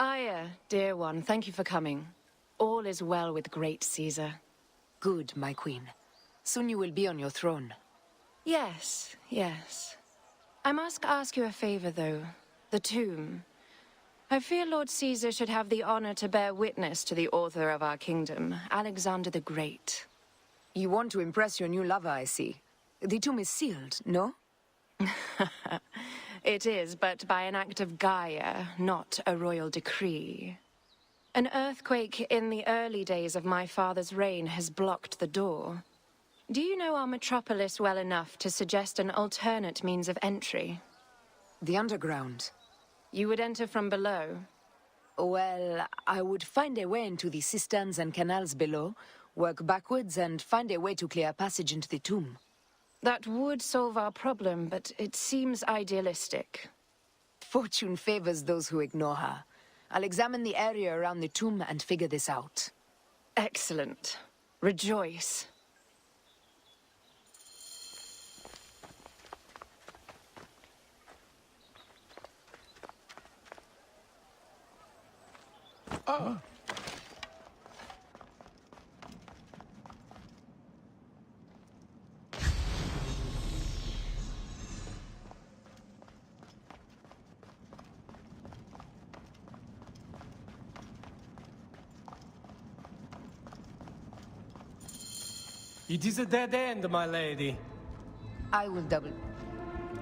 Aya, dear one, thank you for coming. All is well with great Caesar. Good, my queen. Soon you will be on your throne. Yes, yes. I must ask you a favor, though. The tomb. I fear Lord Caesar should have the honor to bear witness to the author of our kingdom, Alexander the Great. You want to impress your new lover, I see. The tomb is sealed, no? It is, but by an act of Gaia, not a royal decree. An earthquake in the early days of my father's reign has blocked the door. Do you know our metropolis well enough to suggest an alternate means of entry? The underground. You would enter from below? Well, I would find a way into the cisterns and canals below, work backwards, and find a way to clear a passage into the tomb. That would solve our problem, but it seems idealistic. Fortune favors those who ignore her. I'll examine the area around the tomb and figure this out. Excellent. Rejoice. Oh. It is a dead end, my lady. I will double...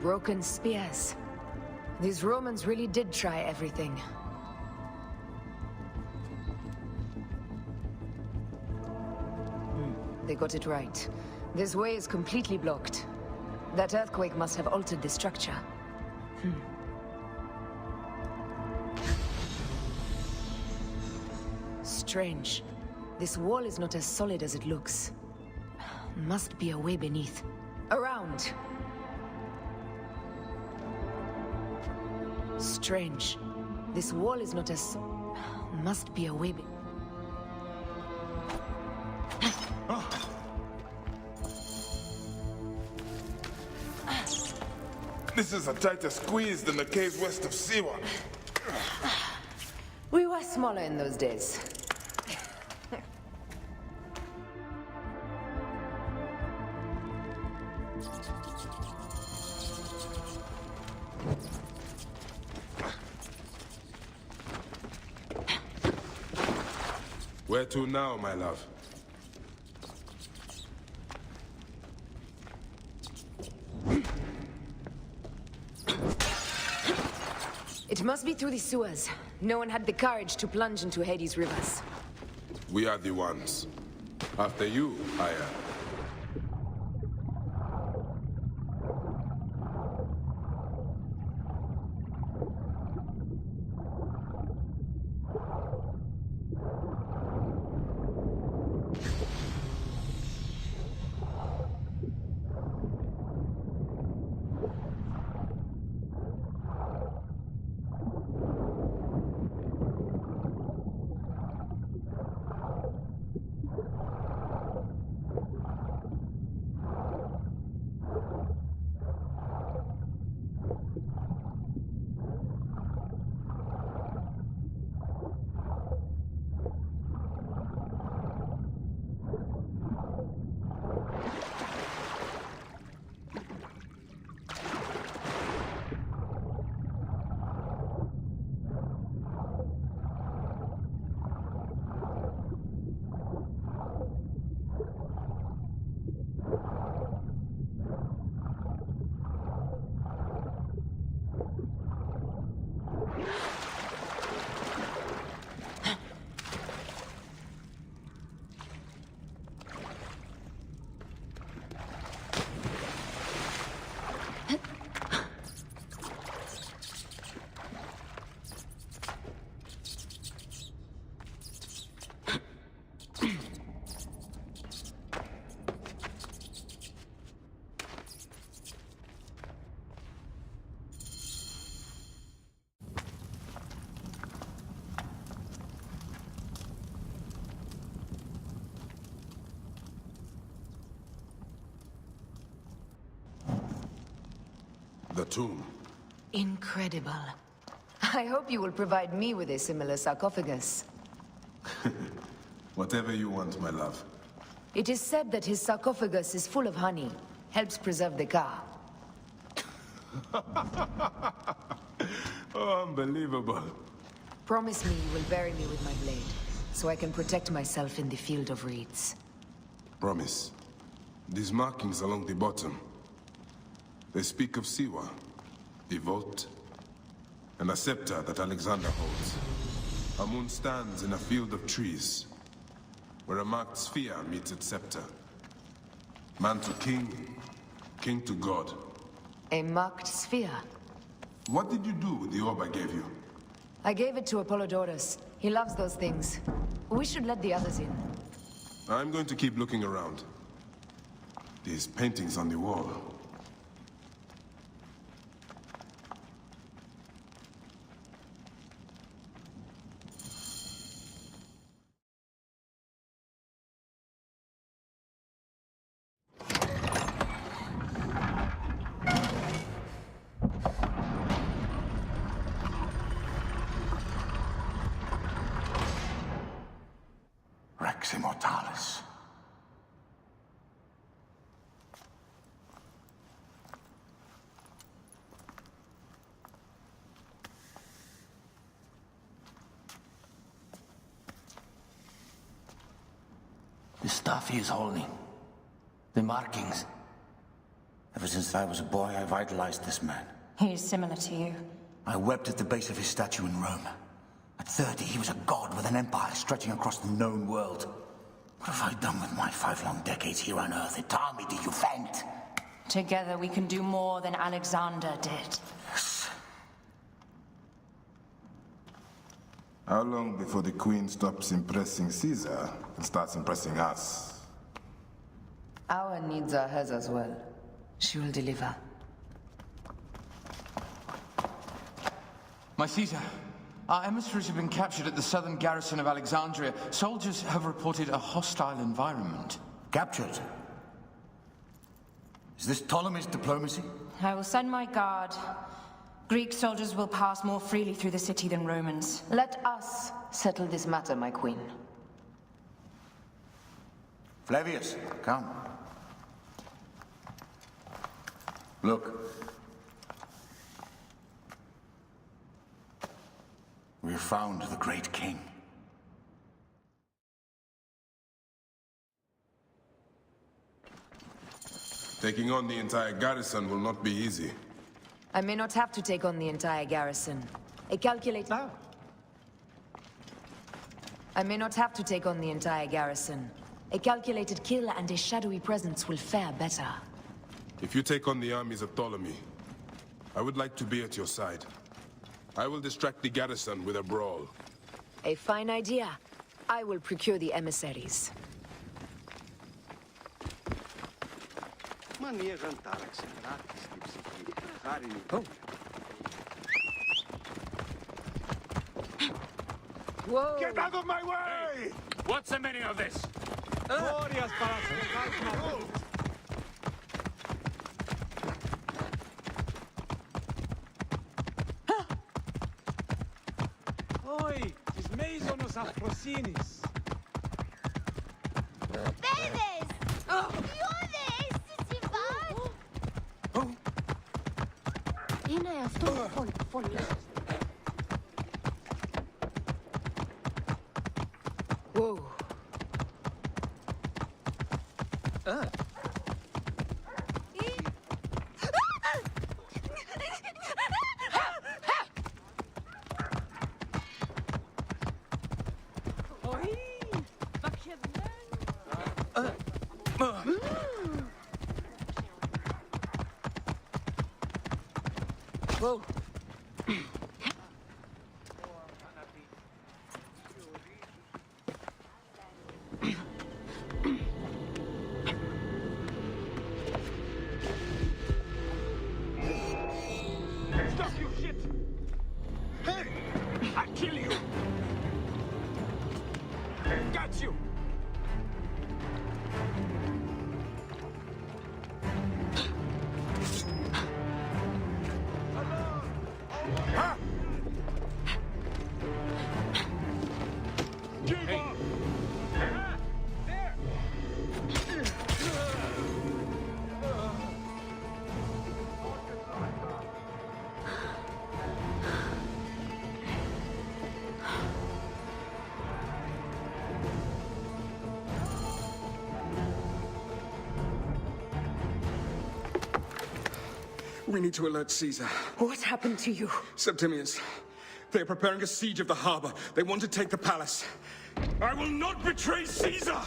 Broken spears. These Romans really did try everything. They got it right. This way is completely blocked. That earthquake must have altered the structure. Strange. This wall is not as solid as it looks. Must be a way beneath. Around! Strange. This wall is not as... Must be a way This is a tighter squeeze than the caves west of Siwa. We were smaller in those days. Where to now, my love? It must be through the sewers. No one had the courage to plunge into Hades' rivers. We are the ones. After you, Aya. The tomb. Incredible. I hope you will provide me with a similar sarcophagus. Whatever you want, my love. It is said that his sarcophagus is full of honey, helps preserve the car. Oh, unbelievable. Promise me you will bury me with my blade, so I can protect myself in the field of reeds. Promise. These markings along the bottom, they speak of Siwa, a vault, and a scepter that Alexander holds. A moon stands in a field of trees, where a marked sphere meets its scepter. Man to king, king to god. A marked sphere. What did you do with the orb I gave you? I gave it to Apollodorus. He loves those things. We should let the others in. I'm going to keep looking around. These paintings on the wall. Rex Immortalis. The stuff he is holding. The markings. Ever since I was a boy, I've idolized this man. He is similar to you. I wept at the base of his statue in Rome. At 30, he was a god with an empire stretching across the known world. What have I done with my 5 long decades here on Earth? Entirely do you faint? Together we can do more than Alexander did. Yes. How long before the Queen stops impressing Caesar and starts impressing us? Our needs are hers as well. She will deliver. My Caesar, our emissaries have been captured at the southern garrison of Alexandria. Soldiers have reported a hostile environment. Captured? Is this Ptolemy's diplomacy? I will send my guard. Greek soldiers will pass more freely through the city than Romans. Let us settle this matter, my queen. Flavius, come. Look. We have found the great king. Taking on the entire garrison will not be easy. I may not have to take on the entire garrison. A calculate... I may not have to take on the entire garrison. A calculated kill and a shadowy presence will fare better. If you take on the armies of Ptolemy, I would like to be at your side. I will distract the garrison with a brawl. A fine idea. I will procure the emissaries. Whoa! Get out of my way! What's the meaning of this? Oi, τις μέιζονος αφροσύνης. Bebes! Iones! Sivan! Είναι αυτό φωνή. Whoa! Whoa! Stop, you shit! Hey! I'll kill you! Got you! Ha! We need to alert Caesar. What happened to you? Septimius. They are preparing a siege of the harbor. They want to take the palace. I will not betray Caesar!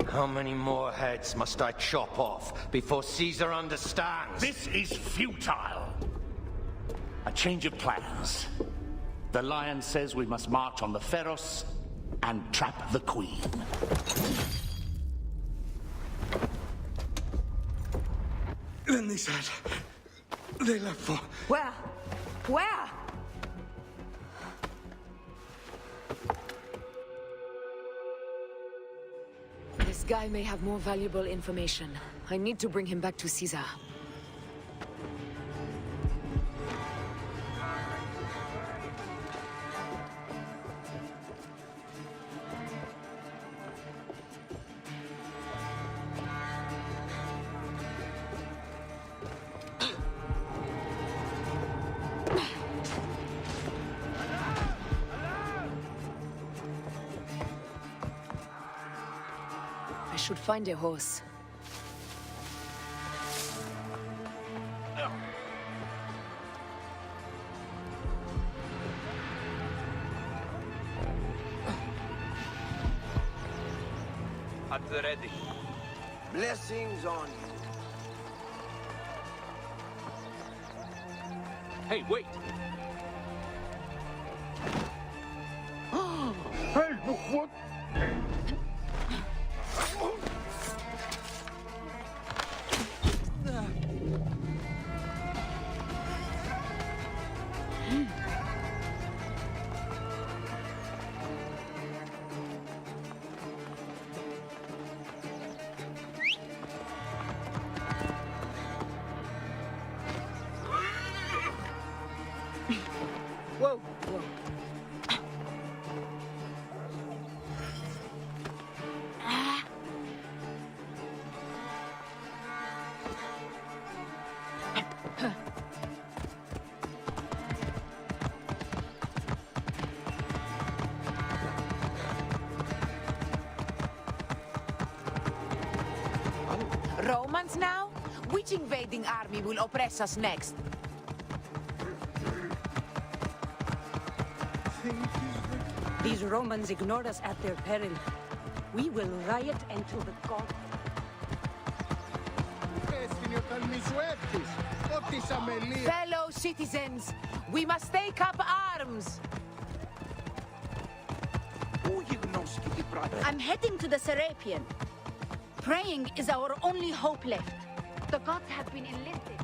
How many more heads must I chop off before Caesar understands? This is futile. A change of plans. The Lion says we must march on the Pharos and trap the Queen. Then they said... they left for... Where? Where? This guy may have more valuable information. I need to bring him back to Caesar. I should find a horse. At the ready. Blessings on you. Hey, wait! Hey, what? Whoa, whoa. Romans now? Which invading army will oppress us next? These Romans ignore us at their peril. We will riot until the god... Fellow citizens, we must take up arms! I'm heading to the Serapion. Praying is our only hope left. The gods have been enlisted.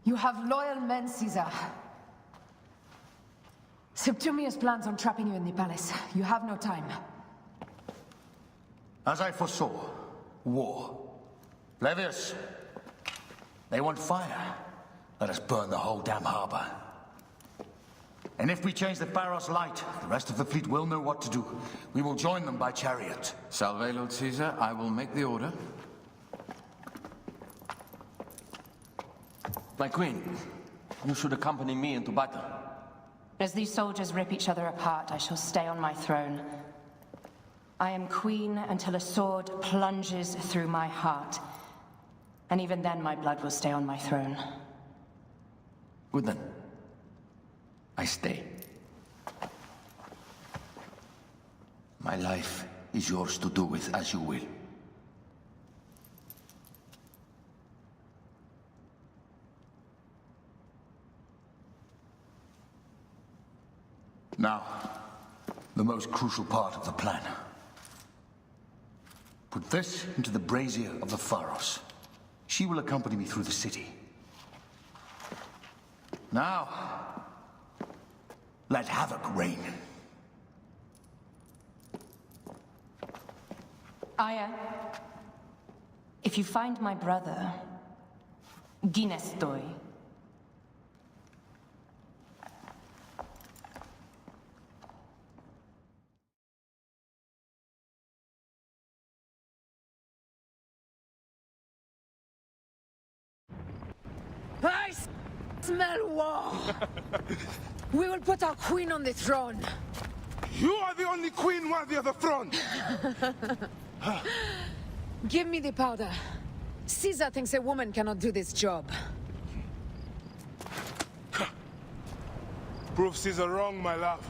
You have loyal men, Caesar. Septimius plans on trapping you in the palace. You have no time. As I foresaw, war. Levius, they want fire. Let us burn the whole damn harbor. And if we change the Pharos light, the rest of the fleet will know what to do. We will join them by chariot. Salve, Lord Caesar. I will make the order. My queen, you should accompany me into battle. As these soldiers rip each other apart, I shall stay on my throne. I am queen until a sword plunges through my heart. And even then, my blood will stay on my throne. Good then. I stay. My life is yours to do with as you will. Now, the most crucial part of the plan. Put this into the brazier of the Pharos. She will accompany me through the city. Now, let havoc reign. Aya, if you find my brother, Ginestoy, smell war! We will put our queen on the throne. You are the only queen worthy of the throne! Give me the powder. Caesar thinks a woman cannot do this job. Prove Caesar wrong, my love.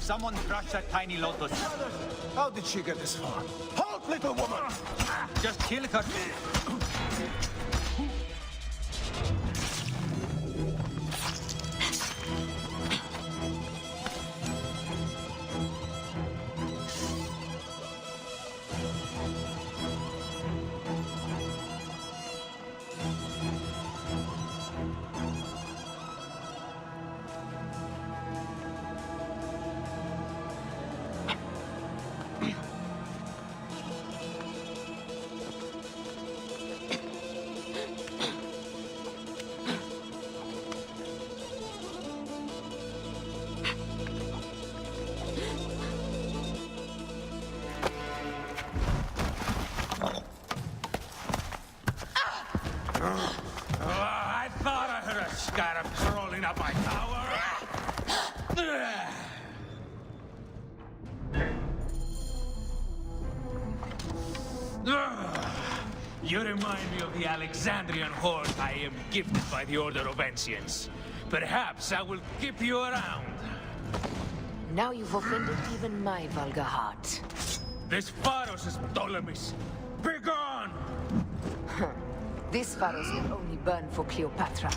Someone crush that tiny lotus. How did she get this far? Halt, little woman! Just kill her. I thought I heard a scarab crawling up my tower. You remind me of the Alexandrian horde I am gifted by the Order of Ancients. Perhaps I will keep you around. Now you've offended even my vulgar heart. This Pharos is Ptolemy's. Begone! This Pharos will only burn for Cleopatra.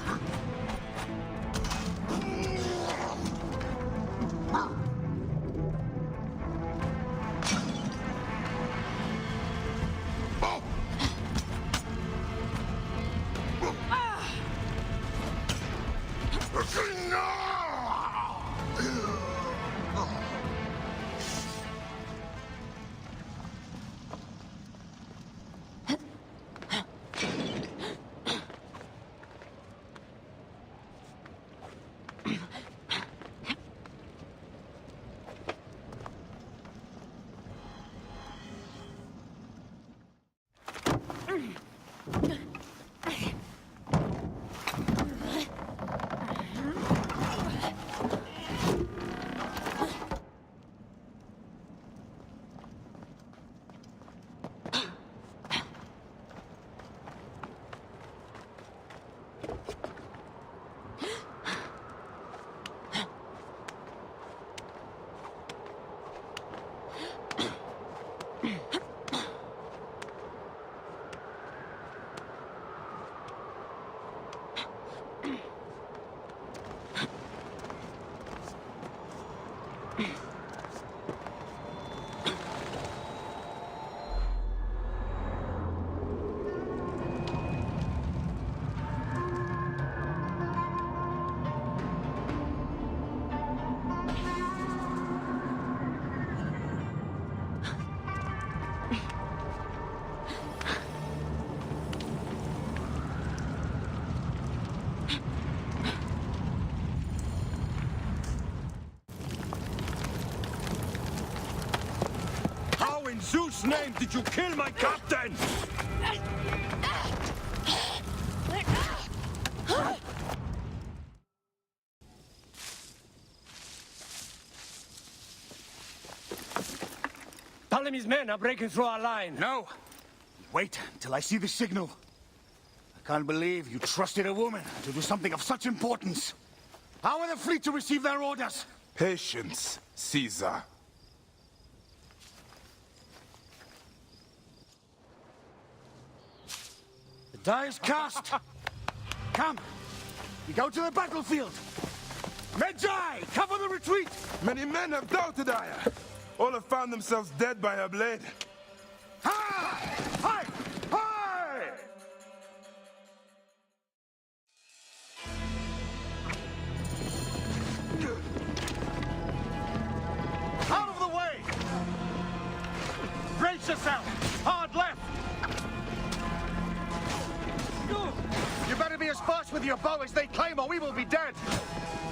In Zeus' name did you kill my captain? Ptolemy's men are breaking through our line. No! Wait till I see the signal. I can't believe you trusted a woman to do something of such importance. How are the fleet to receive their orders? Patience, Caesar. Die is cast! Come! We go to the battlefield! Medjay! Cover the retreat! Many men have doubted Aya. All have found themselves dead by her blade. Hi! Hi! Hi! Out of the way! Brace yourself! Hard left! You better be as fast with your bow as they claim or we will be dead!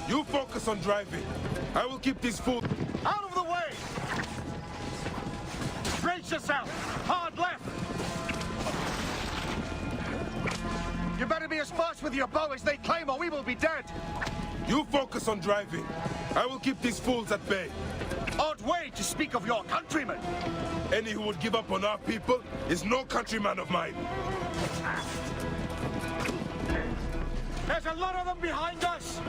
You focus on driving. I will keep this fool... Out of the way! Brace yourself! Hard left! You better be as fast with your bow as they claim or we will be dead! You focus on driving. I will keep these fools at bay. Odd way to speak of your countrymen! Any who would give up on our people is no countryman of mine. There's a lot of them behind us!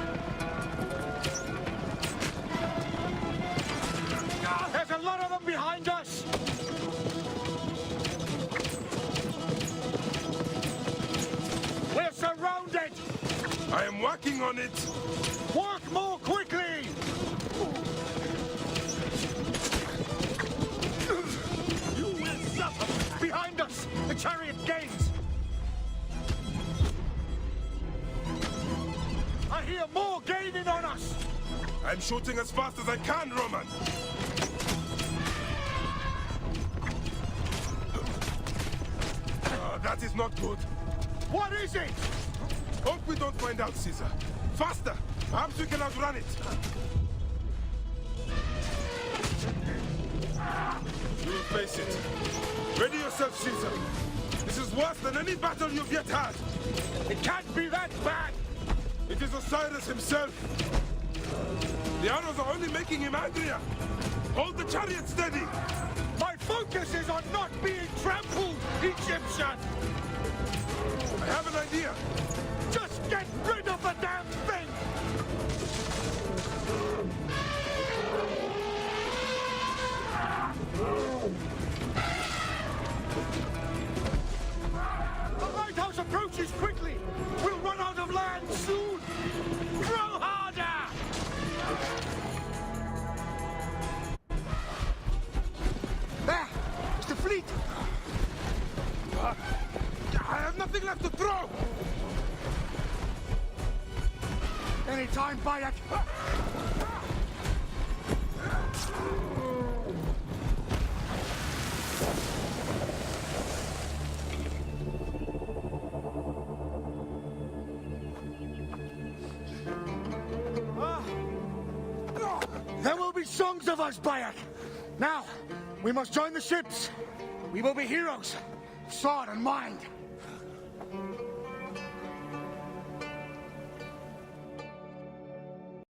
There's a lot of them behind us! We're surrounded! I am working on it! Work more quickly! You will suffer! Behind us! The chariot gains! I hear more gaining on us! I'm shooting as fast as I can, Roman! That is not good. What is it? Hope we don't find out, Caesar. Faster! Perhaps we can outrun it. You will face it. Ready yourself, Caesar. This is worse than any battle you've yet had. It can't be that bad! It is Osiris himself. The arrows are only making him angrier. Hold the chariot steady. My focus is on not being trampled, Egyptian! I have an idea. Just get rid of the damn thing! left to throw! Anytime, Bayek! There will be songs of us, Bayek! Now, we must join the ships! We will be heroes, sword and mind!